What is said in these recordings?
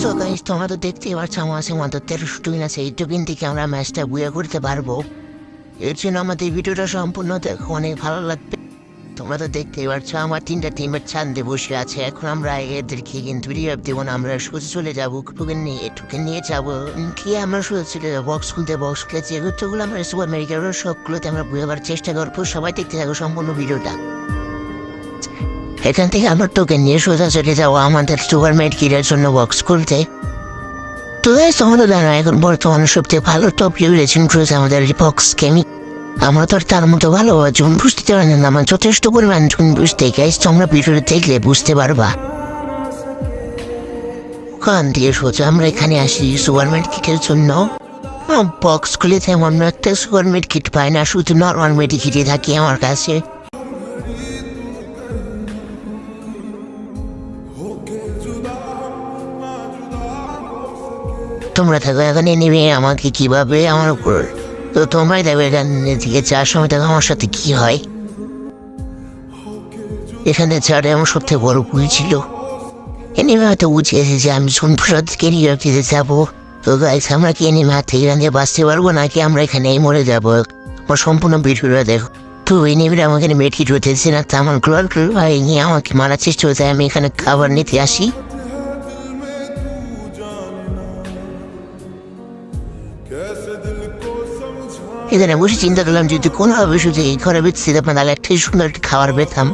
তো গাইস, তোমরা তো দেখতেই পাচ্ছ আমার কাছে মাত্র 1300 টোকেন আছে। এই টোকেন থেকে আমরা ম্যাচটা বুয়া করতে পারবো। এর জন্য আমাদের ভিডিওটা সম্পূর্ণ দেখো, অনেক ভালো লাগবে। তোমরা তো দেখতেই পাচ্ছ আমার 3টা টিমের ছান্দে বসে আছে। এখন আমরা এদেরকে কিন্তু রিয়াব দেবো না, আমরা সোজা চলে যাবো টোকেন নিয়ে যাবো কি আমরা সোজা চলে যাবো বক্স খুলতে। বক্স খুলে যেগুলো আমরা সুপার আমেরিকার সবগুলোতে আমরা বুয়াবার চেষ্টা করবো। সবাই দেখতে থাকো সম্পূর্ণ ভিডিওটা। এখান থেকে আমরা টোকেন নিয়ে সোজা চলে যাবো আমাদের সুপার মেডিকেলের জন্য বক্স খুলতে। তো তোমরা জানো এখন বর্তমানে সবচেয়ে ভালো টপ লেভেলেশন করেছে আমাদের বক্স গেমিং। আমরা তো আর তার মতো ভালো যখন বুঝতে পারি না, আমার যথেষ্ট পরিমাণ যখন বুঝতে গাইস, তোমরা ভিডিওটা দেখলে বুঝতে পারবা। ওখান দিয়ে সোজা আমরা এখানে আসি সুপার মেডিকেটের জন্য। বক্স খুলে তেমন একটা সুপার মেডিকেট পাই না, শুধু নর্মাল মেডিকেটই থাকে আমার কাছে। তোমরা থাকো এখানে নেবে আমাকে কিভাবে আমার উপর। তো তোমরাই দেখো এখানে থেকে যাওয়ার সময় দেখো আমার সাথে কি হয়। এখানে যারা আমার সবথেকে বড় ভুল ছিল। এনিমে হয়তো বুঝে এসেছে আমি সোনপুরা থেকে নিয়ে যাবো। তো গাইস, আমরা কি এনিমে হাত থেকে এখান থেকে বাঁচতে পারবো নাকি আমরা এখানেই মরে যাবো? আমার সম্পূর্ণ ভিডিওটা দেখো। তো এনিমিরা আমাকে মেটকিট হতেছে না, তা আমার গ্লোয়াল ভাই নিয়ে আমাকে মারার চেষ্টা হচ্ছে। আমি এখানে খাবার নিতে আসি। এখানে বসে চিন্তা করলাম যদি কোনোভাবে শুধু এই ঘরে বেঁচে যেতাম তাহলে একটা সুন্দর একটা খাবার পেতাম।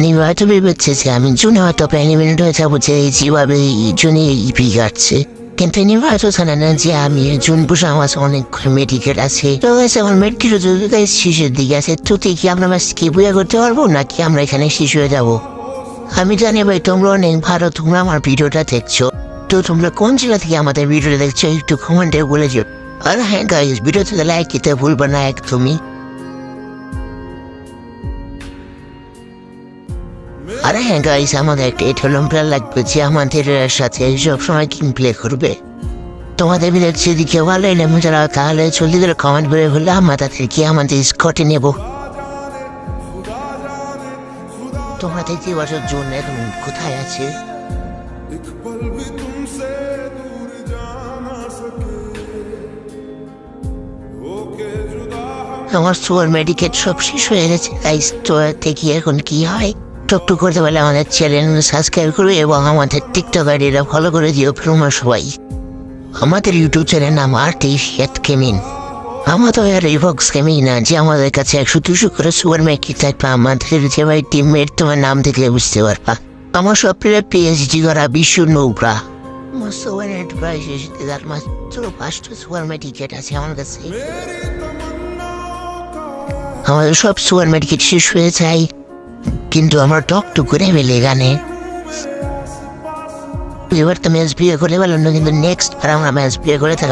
নিবে হয়তো ভেবেছে যে আমি জুনে হয়তো প্যানিমেন্ট হয়ে যাবো, যে যেভাবে জুনে ইপি কাটছে। কিন্তু নিবে হয়তো জানে না যে আমি জুন বসে আমার অনেক মেডিকেট আছে। তো গেছে আমার মেডিকেট শিশুর দিকে আছে। তো কি আমরা কি বইয়া করতে পারবো নাকি আমরা এখানে শিশু হয়ে যাবো? আমি জানি ভাই তোমরা অনেক ভালো, তোমরা আমার ভিডিওটা দেখছো। তো তোমরা কোন জেলা থেকে আমাদের ভিডিওটা দেখছো একটু কমেন্টে বলে যাও। আর হ্যাঁ গাইস, ভিডিওতে লাইক দিতে ভুলবে না একদমই। আর হ্যাঁ গাইস, আমাদের একটা এটলম্পেয়ার লাগবে যে আমাদের সাথে সবসময় গেম প্লে করবে। তোমাদের ভিডিও যদি কেউ ভালো এলে যারা তাহলে জলদি করে কমেন্ট করে বললে আমরা তাদেরকে আমাদের স্কটে নেব। তোমরা দেখতে পাচ্ছ জোন এখন কোথায় আছে। আমার সুপার মেডিকেট সব শেষ হয়ে গেছে গাইস। তো দেখি এখন কি হয়। টকটুক করতে পারলে আমাদের চ্যানেল সাবস্ক্রাইব করবে এবং আমাদের টিকটক আইডিটা ফলো করে দিও তোমরা সবাই। আমাদের ইউটিউব চ্যানেল নাম আর্টিফিয়াত গেমিং। আমরা তো আর এই বক্স গেমিং না যে আমাদের কাছে 100-200 করে সুপার মেডিকেট থাকবে। আমাদের যে ভাই টিমমেট তোমার নাম দেখলে বুঝতে পারবা। আমার সব প্লেয়ার পিএইচডি করা বিশ্ব নৌকা। আমার সুপার এন্টারপ্রাইজ তার মাত্র 5টা সুপার মেডিকেট আছে আমার কাছে। আমাদের সব সুপার মেডিকেট শেষ হয়ে যায়, কিন্তু আমরা টকটুক করে ফেলে গানে। এবার তো ম্যাচ বিয়ে করে ফেলো না, কিন্তু নেক্সট আর আমরা ম্যাচ বিয়ে করে থাকবো।